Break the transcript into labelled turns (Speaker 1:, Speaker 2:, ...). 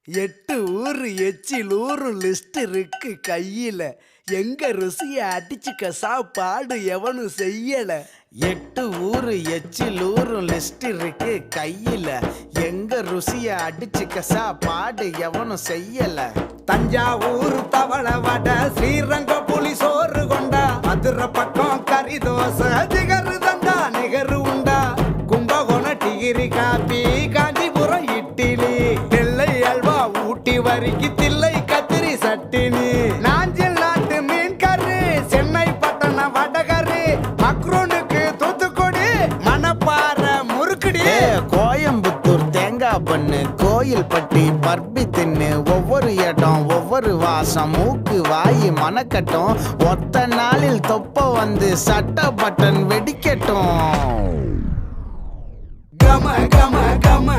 Speaker 1: 8 ஊரு எச்சில் ஊரும் லிஸ்ட் இருக்கு கையில. எங்க ருசிய அடிச்சுக்க சாப்பாடு எவனும் செய்யல.
Speaker 2: 8 ஊரு எச்சில் ஊரும் லிஸ்ட் இருக்கு கையில. எங்க ருசிய அடிச்சுக்க சாப்பாடு எவனும் செய்யல.
Speaker 1: தஞ்சாவூர் தவளை வடை, ஸ்ரீரங்க புலி சோறு கொண்டா, மதுரை பக்கம் கறி தோசை, ஜிகரு தண்டா நிகரு உண்டா, கும்பகோணம் டிகிரி காப்பி, காஞ்சிபுரம் இட்லி, நெல்லை அல்வா ஊட்டி வரிக்கு தில்லை கத்திரி சட்டினி, நாஞ்சில் நாட்டு மீன் கறி, சென்னை பட்டணம் வடகரி, மக்ரூனுக்கு தூத்துக்குடி, மணப்பாறை முறுக்குடி,
Speaker 2: கோயம்புத்தூர் தேங்காய் பண்ணு, கோயில் பட்டி பர்பி தின்னு, ஒவ்வொரு இடம் ஒவ்வொரு வாசம், மூக்கு வாயி மணக்கட்டும், ஒத்த நாளில் தொப்ப வந்து சட்ட பட்டன் வெடிக்கட்டும்.
Speaker 1: கம கம கம